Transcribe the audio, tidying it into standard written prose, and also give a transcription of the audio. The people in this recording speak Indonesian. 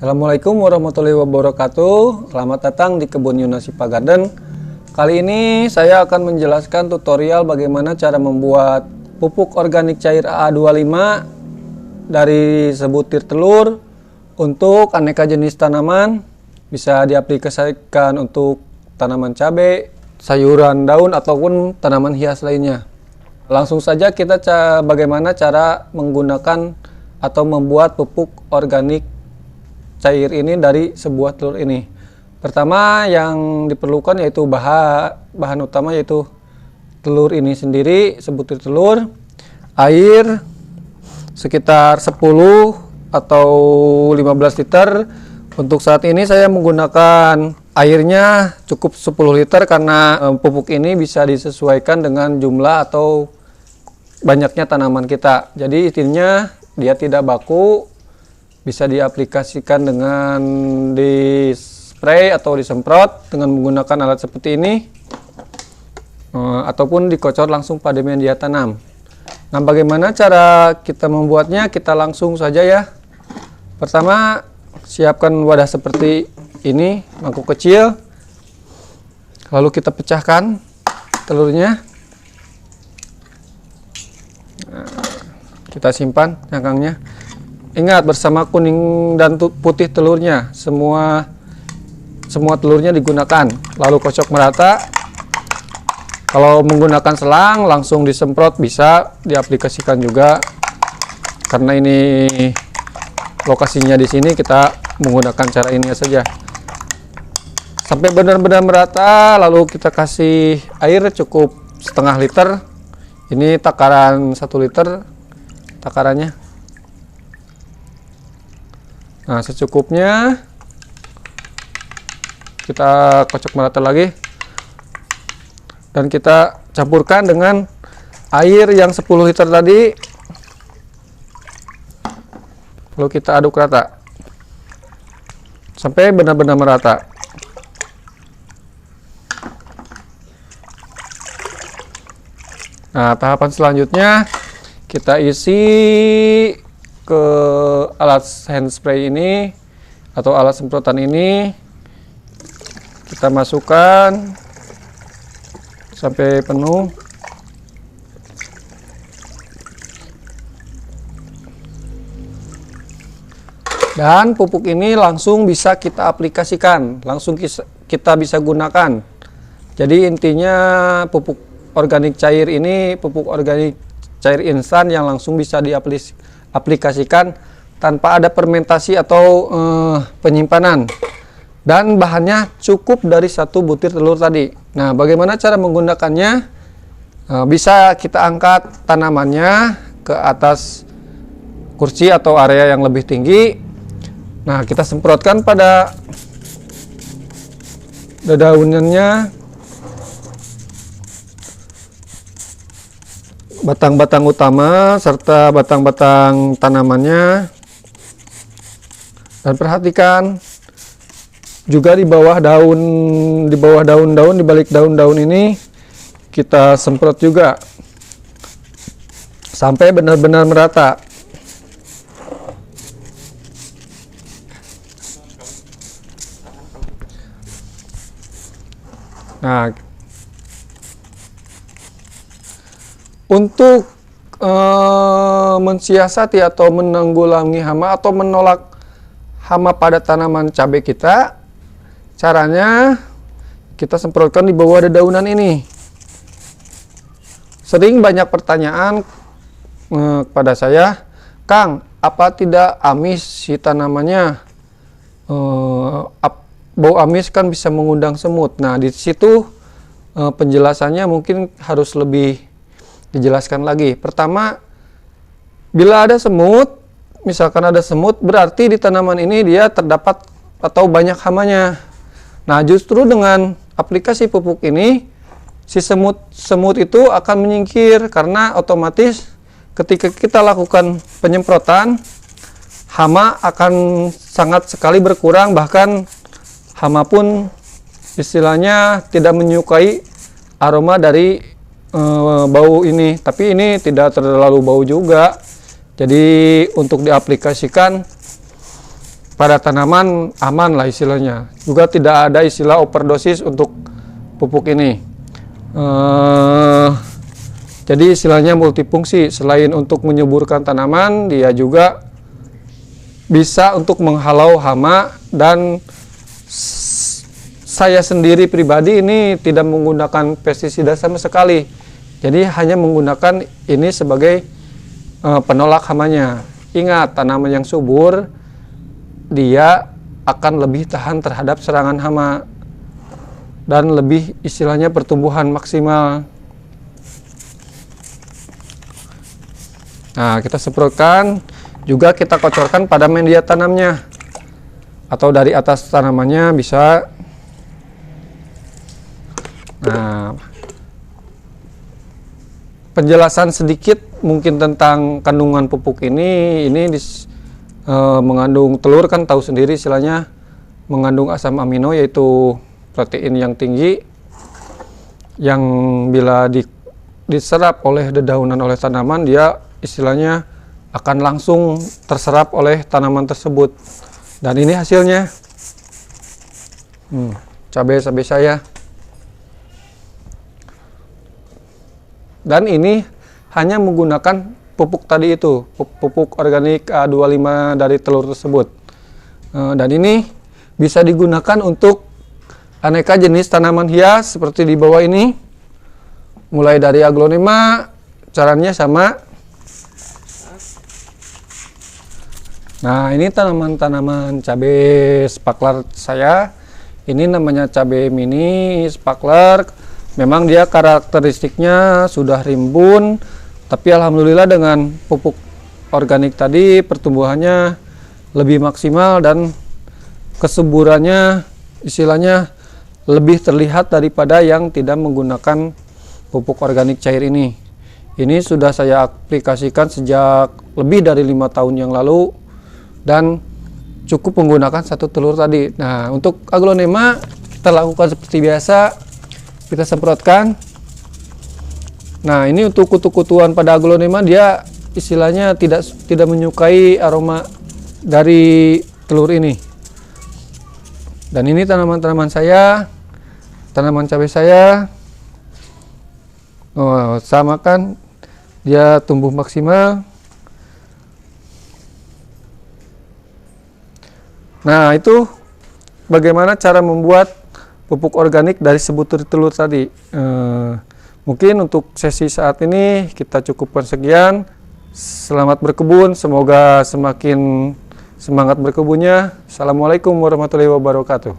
Assalamualaikum warahmatullahi wabarakatuh. Selamat datang di Kebun Yunasipa Garden. Kali ini saya akan menjelaskan tutorial bagaimana cara membuat pupuk organik cair AA25 dari sebutir telur untuk aneka jenis tanaman. Bisa diaplikasikan untuk tanaman cabai, sayuran daun ataupun tanaman hias lainnya. Langsung saja kita bagaimana cara menggunakan atau membuat pupuk organik cair ini dari sebuah telur ini. Pertama yang diperlukan yaitu bahan utama yaitu telur ini sendiri, sebutir telur, air sekitar 10 atau 15 liter. Untuk saat ini saya menggunakan airnya cukup 10 liter karena pupuk ini bisa disesuaikan dengan jumlah atau banyaknya tanaman kita. Jadi intinya dia tidak baku, bisa diaplikasikan dengan di spray atau disemprot dengan menggunakan alat seperti ini, ataupun dikocor langsung pada media tanam. Nah, bagaimana cara kita membuatnya? Kita langsung saja ya. Pertama, siapkan wadah seperti ini, mangkuk kecil, lalu kita pecahkan telurnya. Nah, kita simpan cangkangnya. Ingat, bersama kuning dan putih telurnya, semua telurnya digunakan, lalu kocok merata. Kalau menggunakan selang langsung disemprot, bisa diaplikasikan juga. Karena ini lokasinya di sini, kita menggunakan cara ini saja. Sampai benar-benar merata, lalu kita kasih air cukup setengah liter. Ini takaran 1 liter takarannya. Nah, secukupnya kita kocok merata lagi dan kita campurkan dengan air yang 10 liter tadi, lalu kita aduk rata sampai benar-benar merata. Nah, tahapan selanjutnya kita isi ke alat hand spray ini atau alat semprotan ini, kita masukkan sampai penuh. Dan pupuk ini langsung bisa kita aplikasikan, langsung kita bisa gunakan. Jadi intinya pupuk organik cair ini pupuk organik cair instan yang langsung bisa diaplikasikan tanpa ada fermentasi atau penyimpanan, dan bahannya cukup dari 1 butir telur tadi. Nah, bagaimana cara menggunakannya? Bisa kita angkat tanamannya ke atas kursi atau area yang lebih tinggi. Nah, kita semprotkan pada daunannya, batang-batang utama serta batang-batang tanamannya, dan perhatikan juga di bawah daun-daun, di balik daun-daun ini kita semprot juga sampai benar-benar merata. Nah, untuk mensiasati atau menanggulangi hama atau menolak hama pada tanaman cabai kita, caranya kita semprotkan di bawah dedaunan ini. Sering banyak pertanyaan kepada saya, "Kang, apa tidak amis si tanamannya? Bau amis kan bisa mengundang semut." Nah, di situ penjelasannya mungkin harus lebih dijelaskan lagi. Pertama, bila ada semut, misalkan ada semut, berarti di tanaman ini dia terdapat atau banyak hamanya. Nah, justru dengan aplikasi pupuk ini, si semut itu akan menyingkir karena otomatis ketika kita lakukan penyemprotan, hama akan sangat sekali berkurang, bahkan hama pun istilahnya tidak menyukai aroma dari bau ini, tapi ini tidak terlalu bau juga. Jadi untuk diaplikasikan pada tanaman aman lah istilahnya. Juga tidak ada istilah overdosis untuk pupuk ini. Jadi istilahnya multifungsi. Selain untuk menyuburkan tanaman, dia juga bisa untuk menghalau hama. Dan saya sendiri pribadi ini tidak menggunakan pestisida sama sekali. Jadi hanya menggunakan ini sebagai penolak hamanya. Ingat, tanaman yang subur dia akan lebih tahan terhadap serangan hama dan lebih istilahnya pertumbuhan maksimal. Nah, kita semprotkan, juga kita kocorkan pada media tanamnya atau dari atas tanamannya bisa. Nah, penjelasan sedikit mungkin tentang kandungan pupuk ini mengandung telur, kan tahu sendiri istilahnya, mengandung asam amino yaitu protein yang tinggi yang bila diserap oleh dedaunan oleh tanaman, dia istilahnya akan langsung terserap oleh tanaman tersebut. Dan ini hasilnya. Cabai saya. Dan ini hanya menggunakan pupuk tadi itu, pupuk organik A25 dari telur tersebut. Dan ini bisa digunakan untuk aneka jenis tanaman hias seperti di bawah ini. Mulai dari aglonema, caranya sama. Nah, ini tanaman-tanaman cabai spakler saya. Ini namanya cabai mini spakler. Memang dia karakteristiknya sudah rimbun, tapi alhamdulillah dengan pupuk organik tadi pertumbuhannya lebih maksimal dan kesuburannya istilahnya lebih terlihat daripada yang tidak menggunakan pupuk organik cair ini. Ini sudah saya aplikasikan sejak lebih dari 5 tahun yang lalu dan cukup menggunakan satu telur tadi. Nah, untuk aglonema kita lakukan seperti biasa, kita semprotkan. Nah, ini untuk kutu-kutuan pada aglonema, dia istilahnya tidak menyukai aroma dari telur ini. Dan ini tanaman-tanaman saya, tanaman cabai saya. Oh, sama kan, dia tumbuh maksimal. Nah, itu bagaimana cara membuat pupuk organik dari sebutir telur tadi. Mungkin untuk sesi saat ini kita cukupkan sekian. Selamat berkebun, semoga semakin semangat berkebunnya. Assalamualaikum warahmatullahi wabarakatuh.